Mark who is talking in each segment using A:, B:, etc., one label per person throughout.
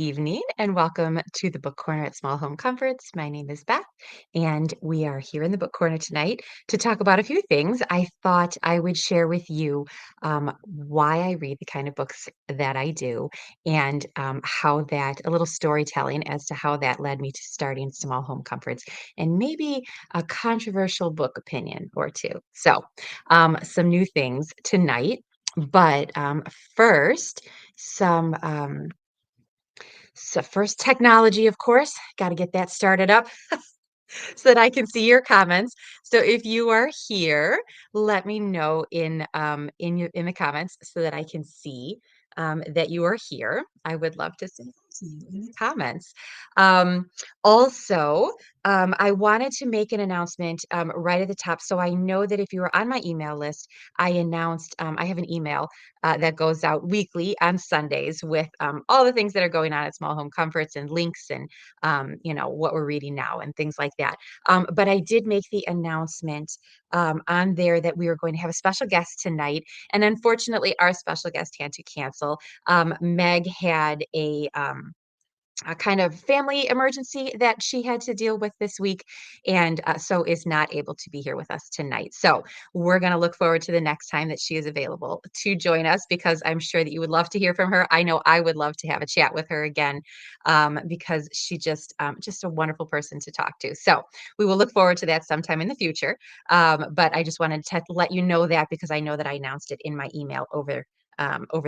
A: evening and welcome to the Book Corner at Small Home Comforts. My name is Beth, and we are here in the Book Corner tonight to talk about a few things. I thought I would share with you why I read the kind of books that I do and how that, a little storytelling as to how that led me to starting Small Home Comforts and maybe a controversial book opinion or two. So, some new things tonight. But first, some so first technology, of course, got to get that started up so that I can see your comments. So if you are here, let me know in the comments so that I can see that you are here. I would love to say hi to you in the comments. Um, also, I wanted to make an announcement right at the top. So I know that if you are on my email list, I announced I have an email that goes out weekly on Sundays with all the things that are going on at Small Home Comforts and links and what we're reading now and things like that. But I did make the announcement on there that we were going to have a special guest tonight. And unfortunately, our special guest had to cancel. Meg had a kind of family emergency that she had to deal with this week, and so is not able to be here with us tonight. So we're going to look forward to the next time that she is available to join us because I'm sure that you would love to hear from her. I know I would love to have a chat with her again because she just a wonderful person to talk to. So we will look forward to that sometime in the future. But I just wanted to let you know that because I know that I announced it in my email over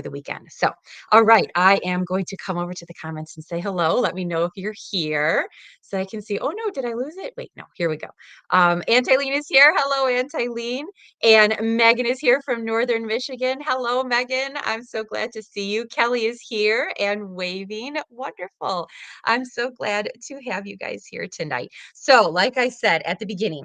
A: the weekend. So all right, I am going to come over to the comments and say hello. Let me know if you're here so I can see. Oh no, did I lose it? Wait, no, here we go. Aunt Eileen is here. Hello, Aunt Eileen. And Megan is here from Northern Michigan. Hello, Megan. I'm so glad to see you. Kelly is here and waving. Wonderful. I'm so glad to have you guys here tonight. So, like I said at the beginning,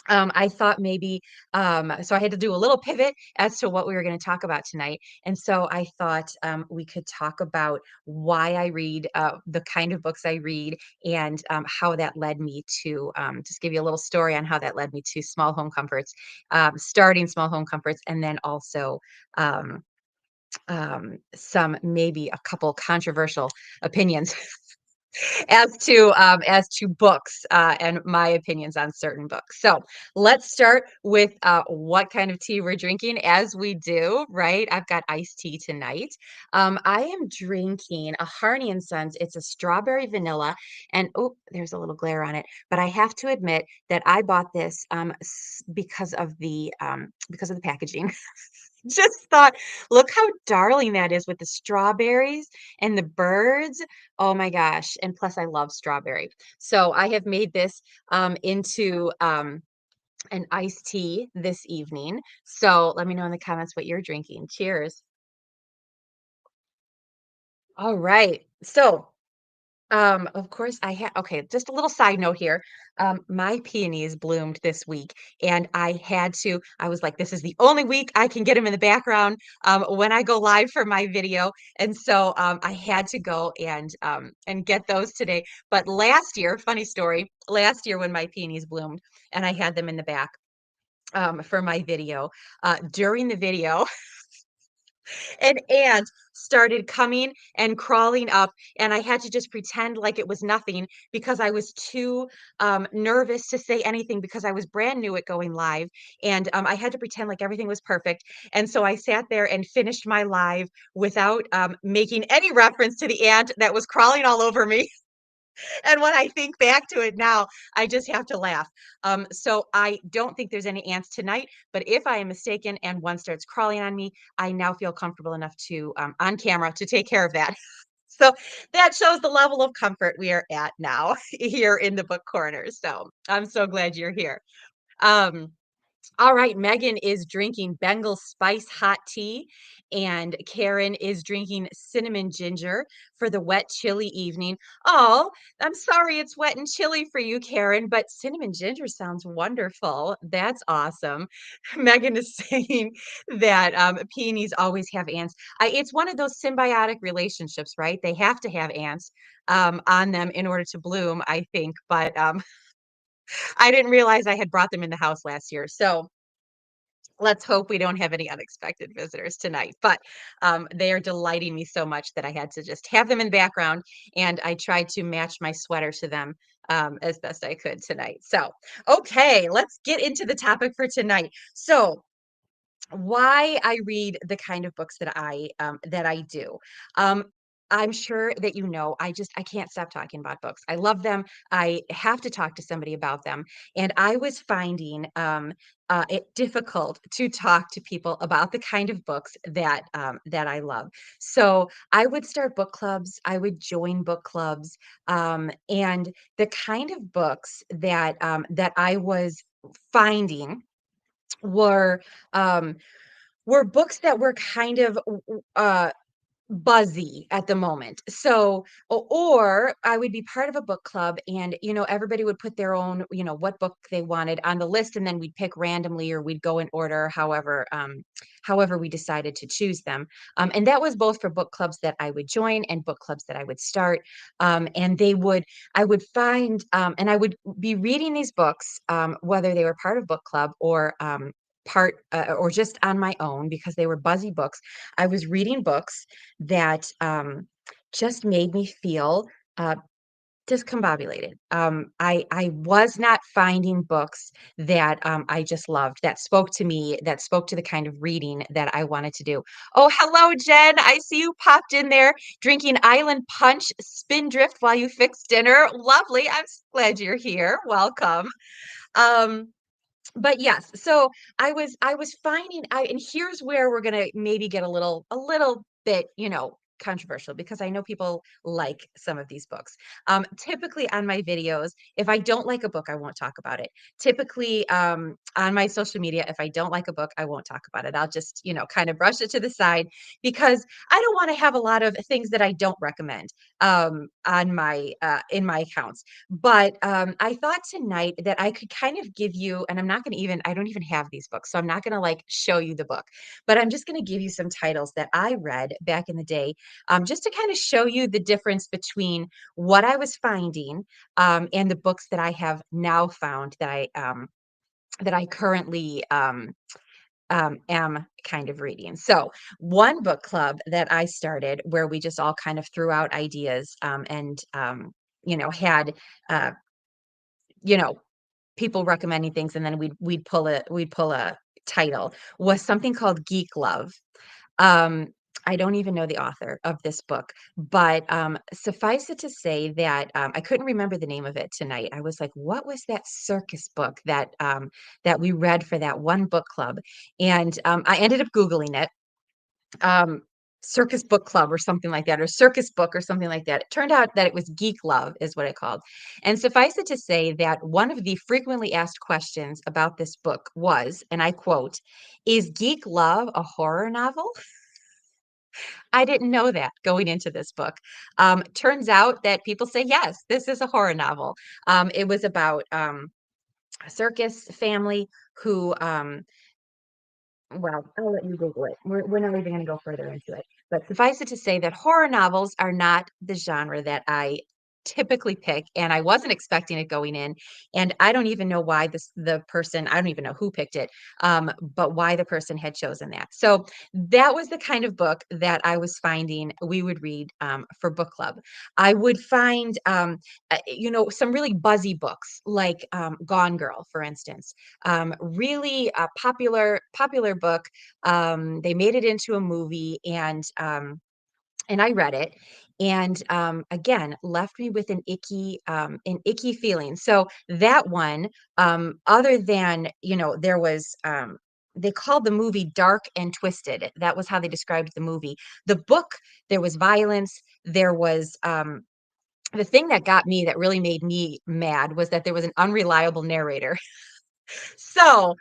A: I thought maybe, so I had to do a little pivot as to what we were going to talk about tonight. And so I thought we could talk about why I read, the kind of books I read, and how that led me to just give you a little story on how that led me to Small Home Comforts, starting Small Home Comforts, and then also um, some maybe a couple controversial opinions as to books and my opinions on certain books. So let's start with what kind of tea we're drinking, as we do. Right, I've got iced tea tonight. I am drinking a Harney and Sons. It's a strawberry vanilla, and oh, there's a little glare on it. But I have to admit that I bought this because of the packaging. Just thought, look how darling that is with the strawberries and the birds. Oh my gosh. And plus, I love strawberry. So I have made this into an iced tea this evening. So let me know in the comments what you're drinking. Cheers. All right. So of course I had okay, just a little side note here. My peonies bloomed this week and I was like, this is the only week I can get them in the background when I go live for my video. And so I had to go and get those today. But last year, funny story, last year when my peonies bloomed and I had them in the back for my video, during the video, an ant started coming and crawling up, and I had to just pretend like it was nothing because I was too nervous to say anything because I was brand new at going live, and I had to pretend like everything was perfect. And so I sat there and finished my live without making any reference to the ant that was crawling all over me. And when I think back to it now, I just have to laugh. So I don't think there's any ants tonight, but if I am mistaken and one starts crawling on me, I now feel comfortable enough to, on camera, to take care of that. So that shows the level of comfort we are at now here in the book corner. So I'm so glad you're here. Um, all right, Megan is drinking Bengal spice hot tea, and Karen is drinking cinnamon ginger for the wet, chilly evening. Oh, I'm sorry it's wet and chilly for you, Karen, but cinnamon ginger sounds wonderful. That's awesome. Megan is saying that peonies always have ants. It's one of those symbiotic relationships, right? They have to have ants on them in order to bloom, I think. But I didn't realize I had brought them in the house last year. So Let's hope we don't have any unexpected visitors tonight, but, they are delighting me so much that I had to just have them in the background, and I tried to match my sweater to them, as best I could tonight. So, okay, let's get into the topic for tonight. So, why I read the kind of books that I do. Um, I'm sure that you know, I can't stop talking about books. I love them. I have to talk to somebody about them, and I was finding it difficult to talk to people about the kind of books that I love. So I would start book clubs. I would join book clubs, and the kind of books that I was finding were um, were books that were kind of buzzy at the moment. So, or I would be part of a book club and, everybody would put their own, what book they wanted on the list, and then we'd pick randomly or we'd go in order, however we decided to choose them. And that was both for book clubs that I would join and book clubs that I would start. And I would find, and I would be reading these books, whether they were part of book club or just on my own because they were buzzy books. I was reading books that, just made me feel, uh, discombobulated. I was not finding books that, I just loved, that spoke to me, that spoke to the kind of reading that I wanted to do. Oh, hello, Jen. I see you popped in there drinking Island Punch Spindrift while you fix dinner. Lovely. I'm glad you're here. Welcome. Um, but yes, so I was finding I and here's where we're gonna maybe get a little bit, controversial because I know people like some of these books. Typically on my videos, if I don't like a book, I won't talk about it. Typically, on my social media, if I don't like a book, I won't talk about it. I'll just, kind of brush it to the side because I don't want to have a lot of things that I don't recommend on my in my accounts. But, I thought tonight that I could kind of give you and I don't even have these books, so I'm not gonna, like, show you the book, but I'm just gonna give you some titles that I read back in the day, just to kinda show you the difference between what I was finding, and the books that I have now found that I currently, am kind of reading. So, one book club that I started where we just all kind of threw out ideas, and, had, uh, you know, people recommending things, and then we'd pull a title, was something called Geek Love. Um, I don't even know the author of this book, but, suffice it to say that, I couldn't remember the name of it tonight. I was like, "What was that circus book that we read for that one book club?" And, I ended up Googling it, um, circus book club or something like that, or circus book or something like that. It turned out that it was Geek Love is what it called. And suffice it to say that one of the frequently asked questions about this book was, and I quote, "Is Geek Love a horror novel?" I didn't know that going into this book. Turns out that people say, yes, this is a horror novel. It was about a circus family who well, I'll let you Google it. We're not even gonna go further into it. But suffice it to say that horror novels are not the genre that I typically pick, and I wasn't expecting it going in. And I don't even know why the person, I don't even know who picked it, but why the person had chosen that. So that was the kind of book that I was finding we would read for book club. I would find some really buzzy books like Gone Girl, for instance, really a popular book. They made it into a movie, and I read it, and again left me with an icky feeling. So that one, other than there was. They called the movie Dark and Twisted. That was how they described the movie. The book, there was violence. There was the thing that got me, that really made me mad, was that there was an unreliable narrator. So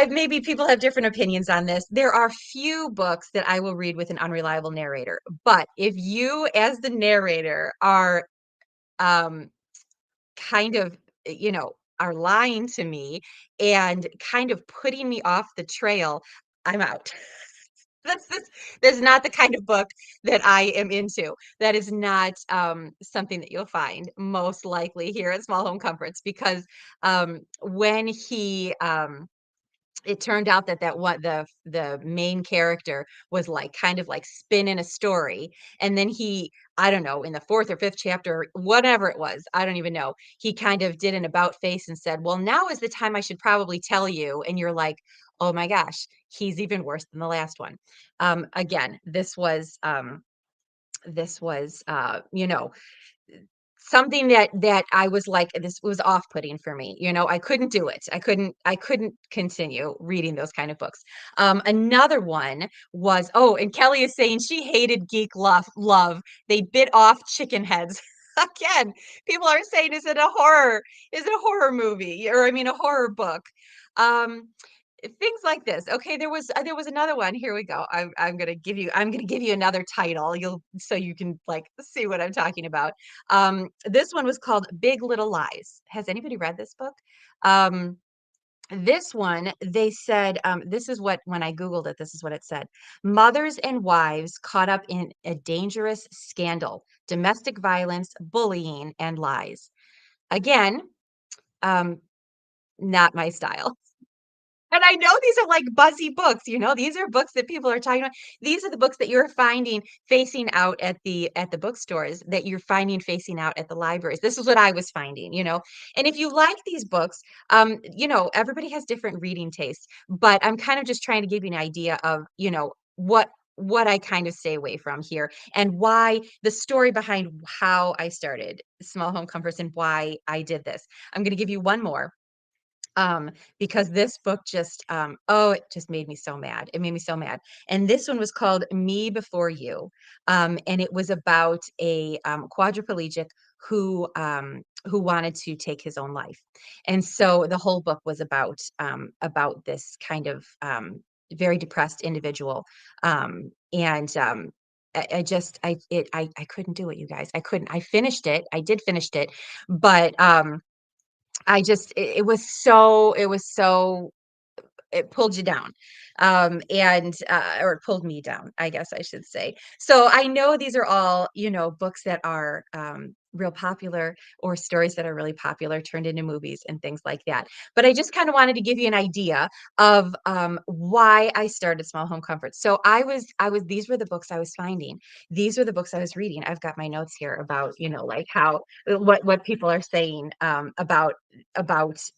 A: maybe people have different opinions on this. There are few books that I will read with an unreliable narrator, but if you, as the narrator, are um, kind of, are lying to me and kind of putting me off the trail, I'm out. That's not the kind of book that I am into. That is not something that you'll find most likely here at Small Home Comforts because when he it turned out that the main character was, like, kind of, like, spinning a story, and then he I don't know, in the 4th or 5th chapter, whatever it was, I don't even know, he kind of did an about face and said, "Well, now is the time I should probably tell you," and you're like, "Oh my gosh, he's even worse than the last one." Again, you know, something that I was like, this was off-putting for me, I couldn't do it. I couldn't continue reading those kind of books. Another one was and Kelly is saying she hated Geek Love. They bit off chicken heads. Again, people are saying, "Is it a horror? Is it a horror movie?" Or, I mean, a horror book. Um, Things like this. Okay, there was another one. Here we go. I'm gonna give you another title. So you can like see what I'm talking about. This one was called Big Little Lies. Has anybody read this book? Um, this one, they said, this is what when I Googled it, this is what it said. Mothers and wives caught up in a dangerous scandal, domestic violence, bullying, and lies. Again, um, not my style. And I know these are like buzzy books, these are books that people are talking about. These are the books that you're finding facing out at the bookstores, that you're finding facing out at the libraries. This is what I was finding. And if you like these books, everybody has different reading tastes, but I'm kind of just trying to give you an idea of, what I kind of stay away from here, and why the story behind how I started Small Home Comforts and why I did this. I'm going to give you one more, because this book it just made me so mad. It made me so mad. And this one was called Me Before You. And it was about a quadriplegic who wanted to take his own life. And so the whole book was about this kind of very depressed individual. And I just I couldn't do it, you guys. I couldn't. I finished it. I did finish it, but it was so it pulled you down, or it pulled me down, I guess I should say. So I know these are all, books that are real popular, or stories that are really popular turned into movies and things like that. But I just kind of wanted to give you an idea of why I started Small Home Comforts. So these were the books I was finding. These were the books I was reading. I've got my notes here about, like how what people are saying about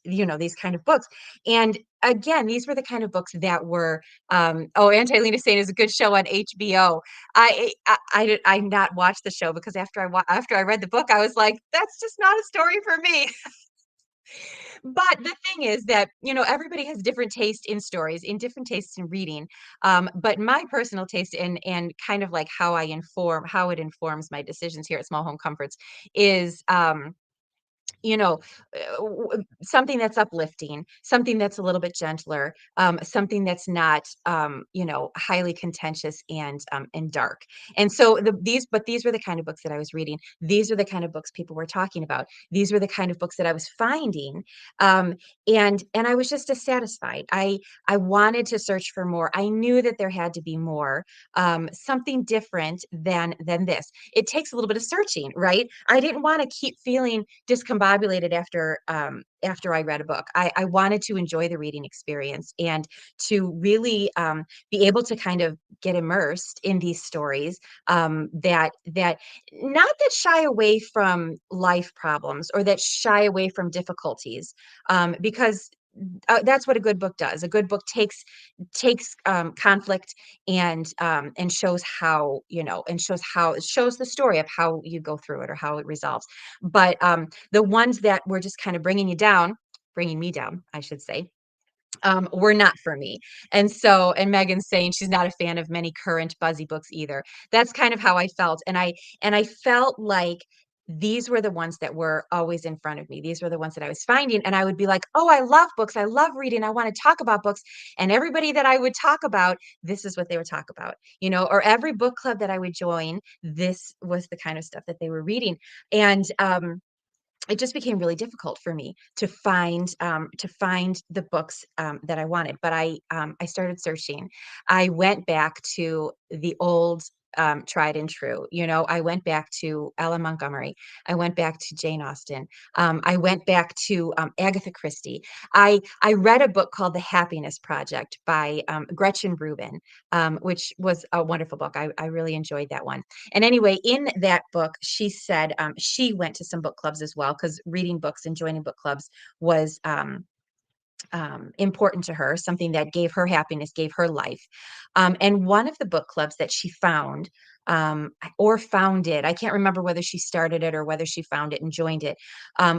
A: these kind of books. And again, these were the kind of books that were, Angelina saying is a good show on HBO. I not watched the show because after I read the book, I was like, that's just not a story for me. But the thing is that, everybody has different taste in stories, in different tastes in reading. But my personal taste and kind of like how it informs my decisions here at Small Home Comforts is, you know, something that's uplifting, something that's a little bit gentler, something that's not, highly contentious and dark. And so these were the kind of books that I was reading. These are the kind of books people were talking about. These were the kind of books that I was finding, um, and I was just dissatisfied. I wanted to search for more. I knew that there had to be more, something different than this. It takes a little bit of searching, right? I didn't want to keep feeling discombobulated after I read a book. I wanted to enjoy the reading experience and to really be able to kind of get immersed in these stories, that not that shy away from life problems or that shy away from difficulties, because that's what a good book does. A good book takes conflict and shows how, it shows the story of how you go through it or how it resolves. But the ones that were just kind of bringing me down, I should say, were not for me. And Megan's saying she's not a fan of many current buzzy books either. That's kind of how I felt. And I felt like these were the ones that were always in front of me. These were the ones that I was finding. And I would be like, oh, I love books. I love reading. I want to talk about books. And everybody that I would talk about, this is what they would talk about, or every book club that I would join, this was the kind of stuff that they were reading. And it just became really difficult for me to find the books that I wanted. But I started searching. I went back to the old tried and true. I went back to Ellen Montgomery. I went back to Jane Austen. I went back to Agatha Christie. I read a book called The Happiness Project by Gretchen Rubin, which was a wonderful book. I really enjoyed that one. And anyway, in that book, she said she went to some book clubs as well, because reading books and joining book clubs was important to her, something that gave her happiness, gave her life. And one of the book clubs that she found, or founded, I can't remember whether she started it or whether she found it and joined it,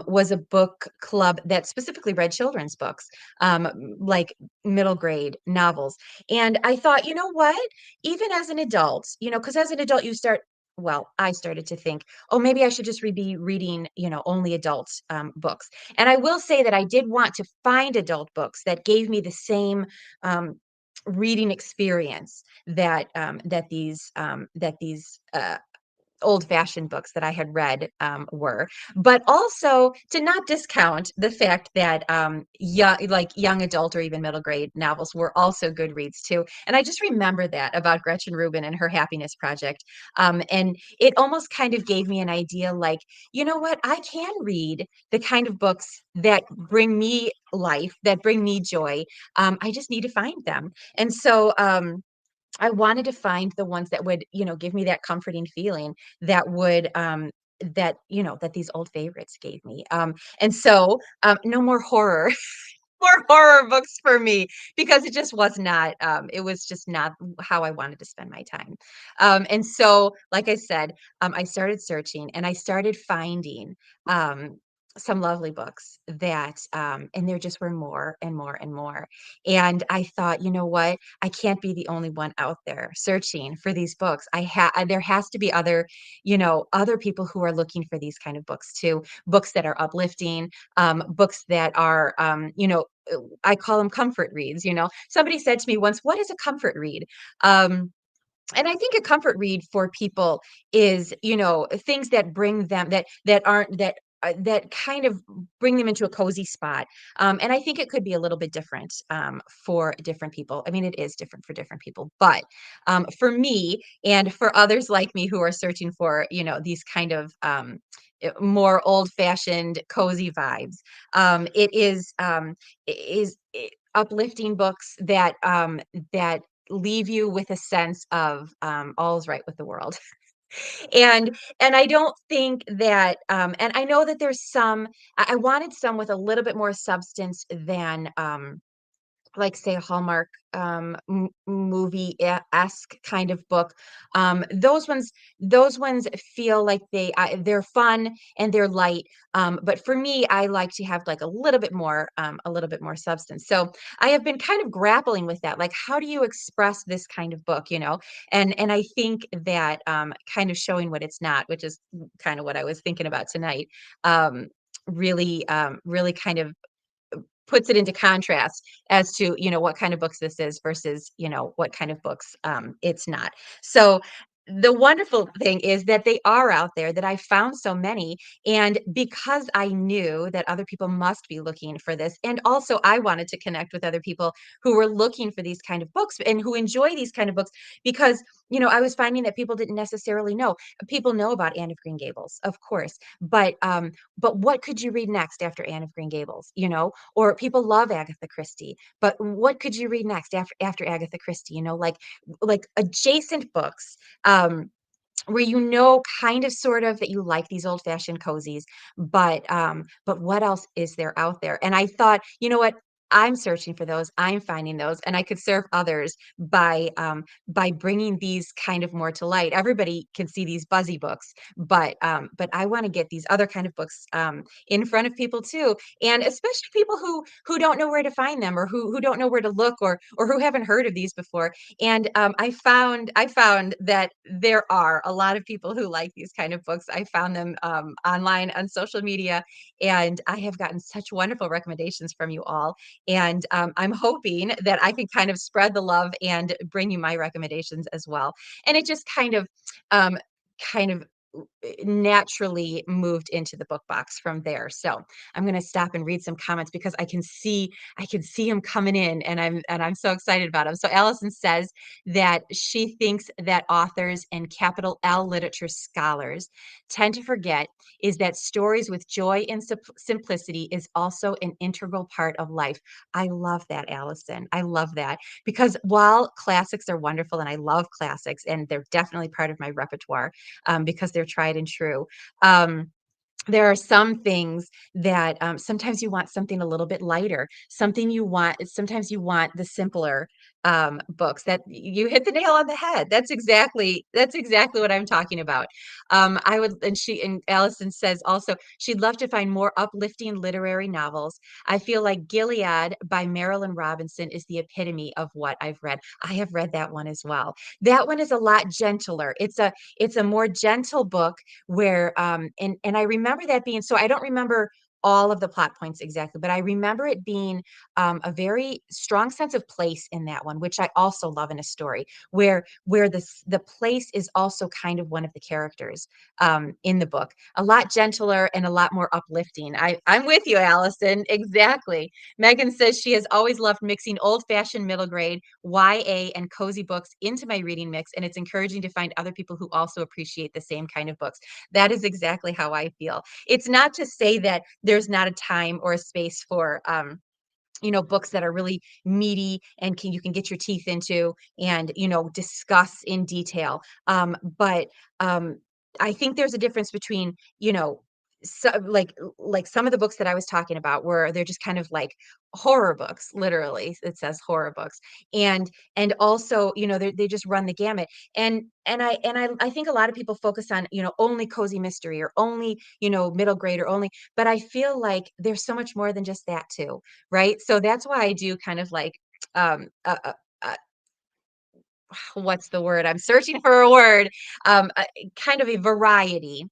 A: was a book club that specifically read children's books, like middle grade novels. And I thought, you know what? Even as an adult, because as an adult, I started to think, oh, maybe I should just be reading, only adult books. And I will say that I did want to find adult books that gave me the same reading experience that these old-fashioned books that I had read were, but also to not discount the fact that young adult or even middle grade novels were also good reads too. And I just remember that about Gretchen Rubin and her Happiness Project, and it almost kind of gave me an idea, like, you know what, I can read the kind of books that bring me life, that bring me joy. I just need to find them, and so. I wanted to find the ones that would, give me that comforting feeling that would, that these old favorites gave me. And so, no more horror, more horror books for me, because it was just not how I wanted to spend my time. And so, like I said, I started searching and I started finding, some lovely books and there just were more and more and more. And I thought, you know what? I can't be the only one out there searching for these books. There has to be other people who are looking for these kind of books too, books that are uplifting, books that are, I call them comfort reads. Somebody said to me once, "What is a comfort read?" Um, and I think a comfort read for people is, things that bring them that aren't that kind of bring them into a cozy spot. And I think it could be a little bit different for different people. I mean, it is different for different people, but for me and for others like me who are searching for, these kind of more old-fashioned cozy vibes, uplifting books that leave you with a sense of all's right with the world. And I don't think that and I know that there's some I wanted some with a little bit more substance than like, say, a Hallmark movie esque kind of book. Those ones feel like they're fun and they're light. But for me, I like to have like a little bit more substance. So I have been kind of grappling with that. Like, how do you express this kind of book? And I think that kind of showing what it's not, which is kind of what I was thinking about tonight. Really kind of puts it into contrast as to, what kind of books this is versus, what kind of books it's not. So the wonderful thing is that they are out there, that I found so many. And because I knew that other people must be looking for this, and also I wanted to connect with other people who were looking for these kind of books and who enjoy these kind of books, because, I was finding that people didn't necessarily know. People know about Anne of Green Gables, of course, but what could you read next after Anne of Green Gables? Or people love Agatha Christie, but what could you read next after Agatha Christie? Like adjacent books, where kind of sort of that you like these old-fashioned cozies, but what else is there out there? And I thought, you know what? I'm searching for those. I'm finding those, and I could serve others by bringing these kind of more to light. Everybody can see these buzzy books, but I want to get these other kind of books in front of people too, and especially people who don't know where to find them, or who don't know where to look, or who haven't heard of these before. And I found that there are a lot of people who like these kind of books. I found them online on social media, and I have gotten such wonderful recommendations from you all. And I'm hoping that I can kind of spread the love and bring you my recommendations as well. And it just kind of naturally moved into the book box from there. So I'm going to stop and read some comments because I can see them coming in, and I'm so excited about them. So Allison says that she thinks that authors and capital L literature scholars tend to forget is that stories with joy and simplicity is also an integral part of life. I love that, Allison. I love that because while classics are wonderful and I love classics and they're definitely part of my repertoire, because they're tried and true. Um, there are some things that sometimes you want something a little bit lighter, sometimes you want the simpler books. That you hit the nail on the head. That's exactly what I'm talking about. I would, and Allison says also she'd love to find more uplifting literary novels. I feel like Gilead by Marilyn Robinson is the epitome of what I've read. I have read that one as well. That one is a lot gentler. It's a more gentle book where and I remember that being, so I don't remember all of the plot points exactly, but I remember it being a very strong sense of place in that one, which I also love in a story where the place is also kind of one of the characters in the book. A lot gentler and a lot more uplifting. I'm with you, Allison. Exactly. Megan says she has always loved mixing old-fashioned middle grade YA and cozy books into my reading mix, and it's encouraging to find other people who also appreciate the same kind of books. That is exactly how I feel. It's not to say that there's not a time or a space for books that are really meaty and you can get your teeth into and, discuss in detail. But I think there's a difference between, so, like some of the books that I was talking about where they're just kind of like horror books, literally. It says horror books. And also, they just run the gamut. And I think a lot of people focus on, only cozy mystery or only, middle grade or only, but I feel like there's so much more than just that too, right? So that's why I do kind of like um uh, uh, uh, what's the word? I'm searching for a word. Kind of a variety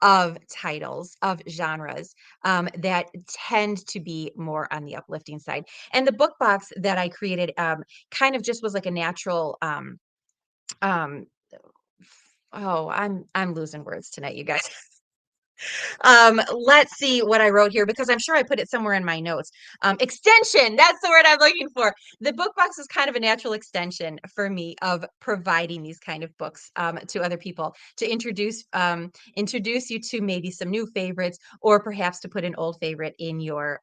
A: of titles, of genres that tend to be more on the uplifting side. And the book box that I created kind of just was like a natural um oh, I'm losing words tonight, you guys. Let's see what I wrote here because I'm sure I put it somewhere in my notes. Extension, that's the word I'm looking for. The book box is kind of a natural extension for me of providing these kind of books to other people to introduce you to maybe some new favorites or perhaps to put an old favorite in your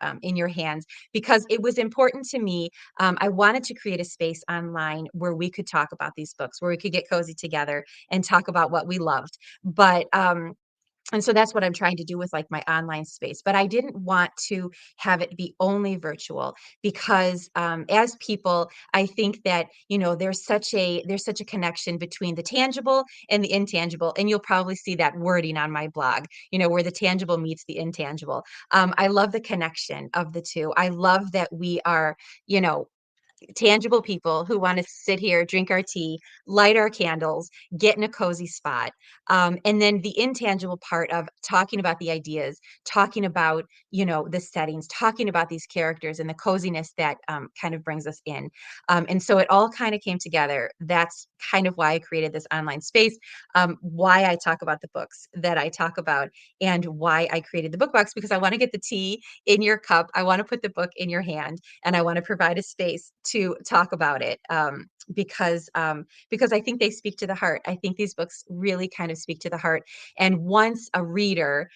A: hands because it was important to me. I wanted to create a space online where we could talk about these books, where we could get cozy together and talk about what we loved. But and so that's what I'm trying to do with like my online space. But I didn't want to have it be only virtual because as people, I think that there's such a connection between the tangible and the intangible, and you'll probably see that wording on my blog. Where the tangible meets the intangible. I love the connection of the two. I love that we are, you know, tangible people who want to sit here, drink our tea, light our candles, get in a cozy spot. And then the intangible part of talking about the ideas, talking about, the settings, talking about these characters and the coziness that kind of brings us in. And so it all kind of came together. That's kind of why I created this online space, why I talk about the books that I talk about, and why I created the book box, because I want to get the tea in your cup. I want to put the book in your hand and I want to provide a space to talk about it because I think they speak to the heart. I think these books really kind of speak to the heart. And once a reader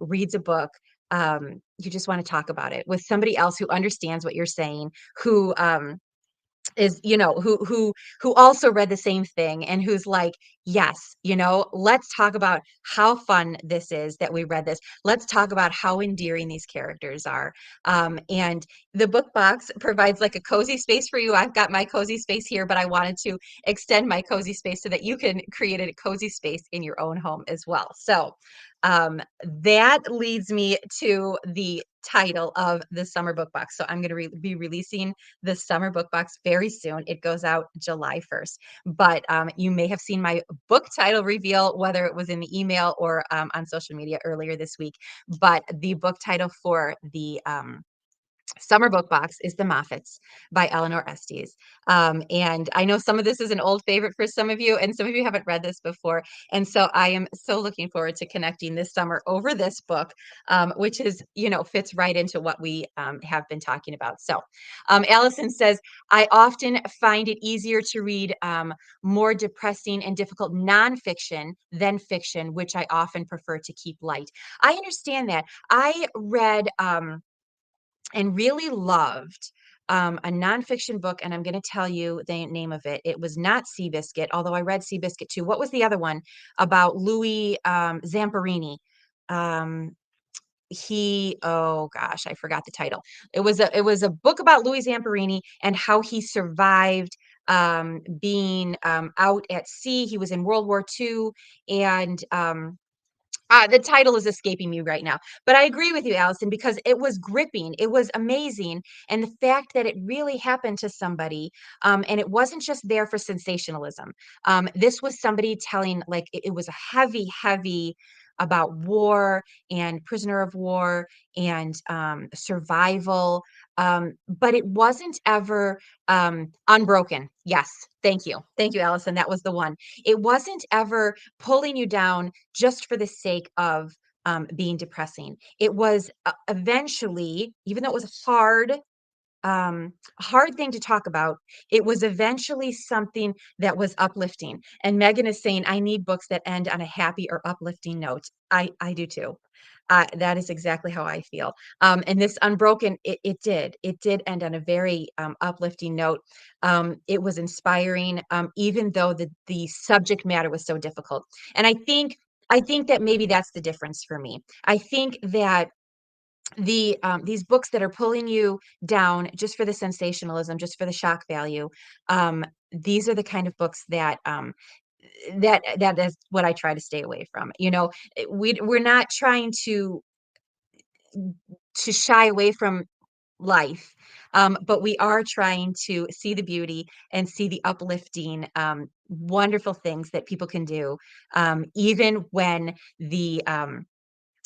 A: reads a book, you just want to talk about it with somebody else who understands what you're saying, who is who also read the same thing and who's like, yes, let's talk about how fun this is that we read this. Let's talk about how endearing these characters are. And the book box provides like a cozy space for you. I've got my cozy space here, but I wanted to extend my cozy space so that you can create a cozy space in your own home as well. So that leads me to the title of the summer book box. So I'm going to be releasing the summer book box very soon. It goes out July 1st. But you may have seen my book title reveal, whether it was in the email or on social media earlier this week. But the book title for summer book box is The Moffats by Eleanor Estes. And I know some of this is an old favorite for some of you, and some of you haven't read this before. And so I am so looking forward to connecting this summer over this book, which is, fits right into what we have been talking about. So Allison says, I often find it easier to read more depressing and difficult nonfiction than fiction, which I often prefer to keep light. I understand that. I read and really loved a nonfiction book, and I'm going to tell you the name of it. It was not Seabiscuit, although I read Seabiscuit too. What was the other one about Louis Zamperini? Um, oh gosh, I forgot the title. It was a book about Louis Zamperini and how he survived being out at sea. He was in World War II, and the title is escaping me right now, but I agree with you, Allison, because it was gripping. It was amazing. And the fact that it really happened to somebody, and it wasn't just there for sensationalism. This was somebody telling, like, it was a heavy, heavy about war and prisoner of war and survival. But it wasn't ever unbroken. Yes. Thank you. Thank you, Allison. That was the one. It wasn't ever pulling you down just for the sake of being depressing. It was eventually, even though it was a hard thing to talk about, it was eventually something that was uplifting. And Megan is saying, I need books that end on a happy or uplifting note. I do too. That is exactly how I feel. And this Unbroken, it did end on a very uplifting note. It was inspiring, even though the subject matter was so difficult. And I think that maybe that's the difference for me. I think that these books that are pulling you down just for the sensationalism, just for the shock value, these are the kind of books that is what I try to stay away from. We're not trying to shy away from life, but we are trying to see the beauty and see the uplifting, wonderful things that people can do, even when the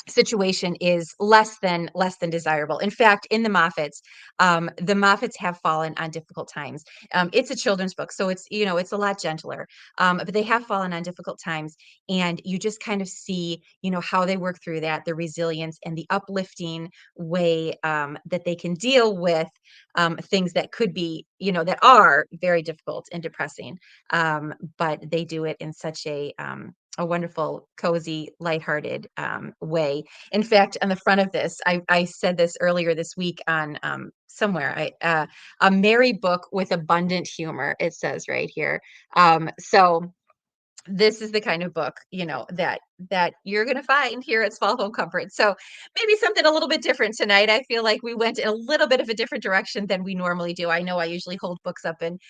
A: situation is less than desirable. In fact, in the Moffats have fallen on difficult times. It's a children's book, so it's a lot gentler. But they have fallen on difficult times, and you just kind of see, how they work through that, the resilience and the uplifting way that they can deal with things that could be, that are very difficult and depressing. But they do it in such a wonderful, cozy, lighthearted way. In fact, on the front of this, I said this earlier this week on somewhere. A merry book with abundant humor. It says right here. So this is the kind of book, that you're going to find here at Small Home Comfort. So maybe something a little bit different tonight. I feel like we went in a little bit of a different direction than we normally do. I know I usually hold books up and,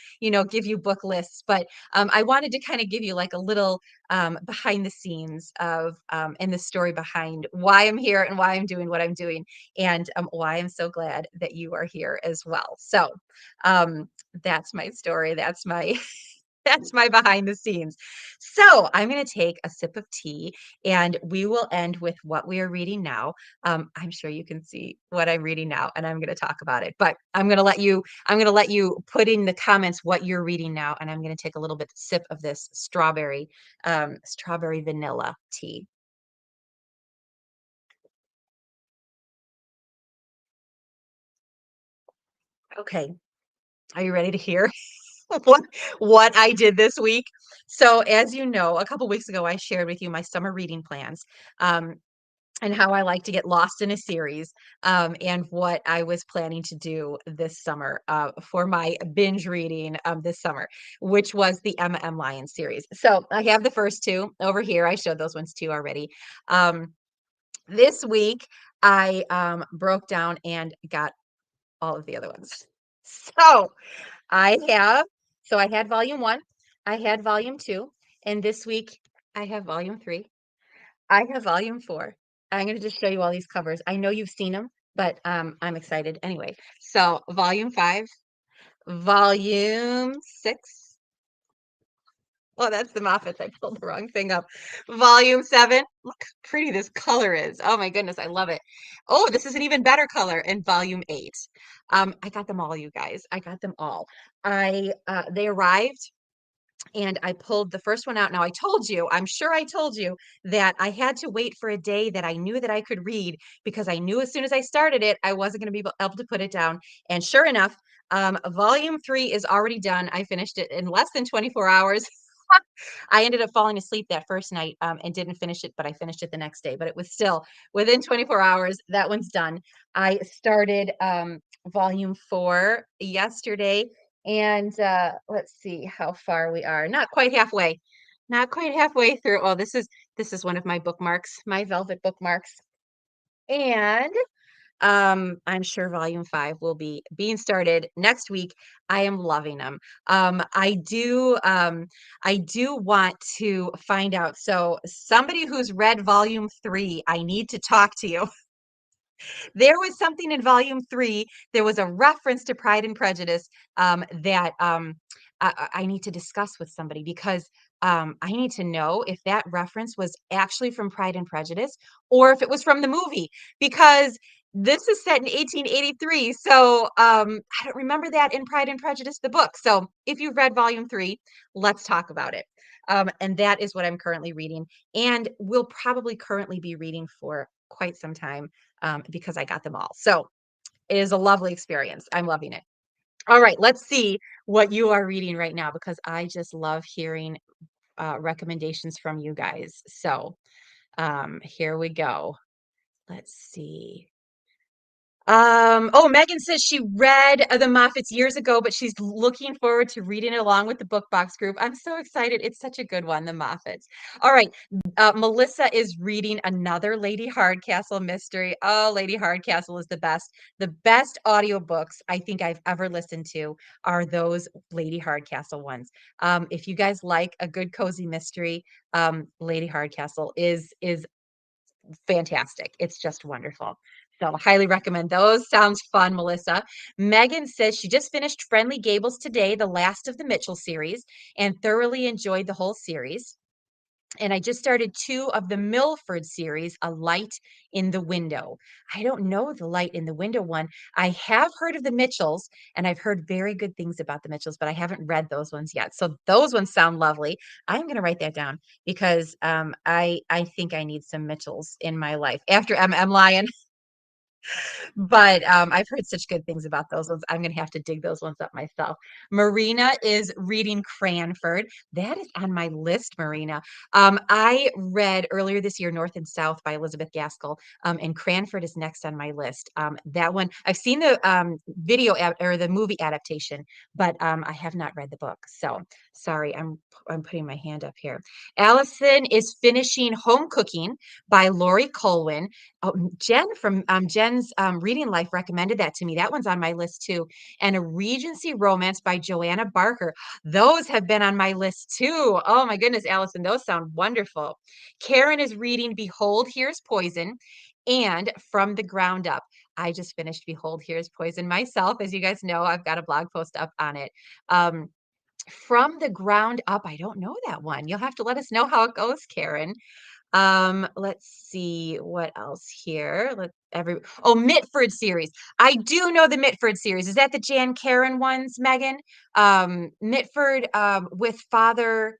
A: give you book lists, but I wanted to kind of give you like a little behind the scenes of and the story behind why I'm here and why I'm doing what I'm doing, and why I'm so glad that you are here as well. So that's my story. That's my that's my behind the scenes. So I'm going to take a sip of tea, and we will end with what we are reading now. I'm sure you can see what I'm reading now, and I'm going to talk about it. But I'm going to let you put in the comments what you're reading now, and I'm going to take a little bit sip of this strawberry vanilla tea. Okay, are you ready to hear what what I did this week? So, as you know, a couple weeks ago, I shared with you my summer reading plans. Um, and how I like to get lost in a series, and what I was planning to do this summer for my binge reading this summer, which was the Emma M. Lyons series. So I have the first two over here. I showed those ones to you already. Um, this week, I broke down and got all of the other ones. So I have, so I had volume one, I had volume two, and this week I have volume three. I have volume four. I'm going to just show you all these covers. I know you've seen them, but I'm excited anyway. So, volume five, volume six, Oh, that's the Moffats. I pulled the wrong thing up. Volume 7. Look how pretty this color is. Oh my goodness, I love it. Oh, this is an even better color in volume 8. I got them all, you guys. I got them all. They arrived and I pulled the first one out. Now I told you, I'm sure I told you that I had to wait for a day that I knew that I could read because I knew as soon as I started it, I wasn't going to be able to put it down. And sure enough, volume 3 is already done. I finished it in less than 24 hours. I ended up falling asleep that first night and didn't finish it, but I finished it the next day. But it was still within 24 hours. That one's done. I started volume 4 yesterday, and let's see how far we are. Not quite halfway. Not quite halfway through. Oh, this is one of my bookmarks, my velvet bookmarks. And I'm sure volume 5 will be being started next week. I am loving them. I do want to find out. So somebody who's read volume 3, I need to talk to you. There was something in volume 3. There was a reference to Pride and Prejudice that I need to discuss with somebody because I need to know if that reference was actually from Pride and Prejudice or if it was from the movie because this is set in 1883. So I don't remember that in Pride and Prejudice, the book. So if you've read volume 3, let's talk about it. And that is what I'm currently reading and will probably currently be reading for quite some time because I got them all. So it is a lovely experience. I'm loving it. All right, let's see what you are reading right now because I just love hearing recommendations from you guys. So here we go. Let's see. Oh, Megan says she read The Moffats years ago, but she's looking forward to reading it along with the book box group. I'm so excited. It's such a good one, The Moffats. All right. Melissa is reading another Lady Hardcastle mystery. Oh, Lady Hardcastle is the best. The best audiobooks I think I've ever listened to are those Lady Hardcastle ones. If you guys like a good cozy mystery, Lady Hardcastle is fantastic. It's just wonderful. So highly recommend those. Sounds fun, Melissa. Megan says she just finished Friendly Gables today, the last of the Mitchell series, and thoroughly enjoyed the whole series. And I just started 2 of the Milford series, A Light in the Window. I don't know the Light in the Window one. I have heard of the Mitchells, and I've heard very good things about the Mitchells, but I haven't read those ones yet. So those ones sound lovely. I'm going to write that down because I think I need some Mitchells in my life. After I'm lying. But I've heard such good things about those ones. I'm gonna have to dig those ones up myself. Marina is reading Cranford. That is on my list, Marina. I read earlier this year North and South by Elizabeth Gaskell, and Cranford is next on my list. That one I've seen the or the movie adaptation, but I have not read the book. So sorry, I'm putting my hand up here. Allison is finishing Home Cooking by Lori Colwin. Oh, Jen from Jen's Reading Life recommended that to me. That one's on my list too. And A Regency Romance by Joanna Barker. Those have been on my list too. Oh my goodness, Allison, those sound wonderful. Karen is reading Behold, Here's Poison and From the Ground Up. I just finished Behold, Here's Poison myself. As you guys know, I've got a blog post up on it. From the Ground Up, I don't know that one. You'll have to let us know how it goes, Karen. Let's see what else here. Mitford series. I do know the Mitford series. Is that the Jan Karen ones, Megan? Mitford with Father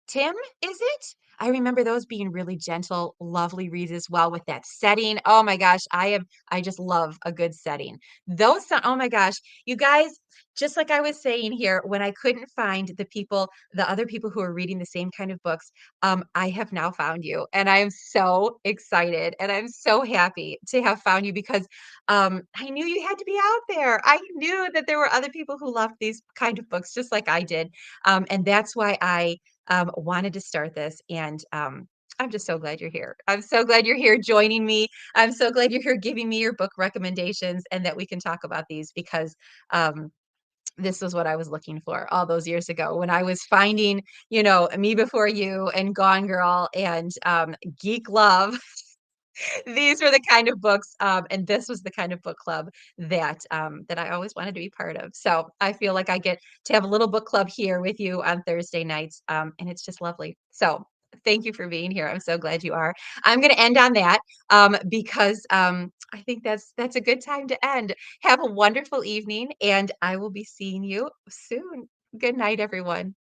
A: Tim, is it? I remember those being really gentle, lovely reads as well with that setting. Oh my gosh, I just love a good setting. Those sound, oh my gosh, you guys, just like I was saying here, when I couldn't find the other people who are reading the same kind of books, I have now found you. And I am so excited and I'm so happy to have found you because I knew you had to be out there. I knew that there were other people who loved these kind of books just like I did. And that's why I wanted to start this. And I'm just so glad you're here. I'm so glad you're here joining me. I'm so glad you're here giving me your book recommendations and that we can talk about these because this was what I was looking for all those years ago when I was finding, Me Before You and Gone Girl and Geek Love. These were the kind of books, and this was the kind of book club that I always wanted to be part of. So I feel like I get to have a little book club here with you on Thursday nights, and it's just lovely. So thank you for being here. I'm so glad you are. I'm going to end on that because I think that's a good time to end. Have a wonderful evening, and I will be seeing you soon. Good night, everyone.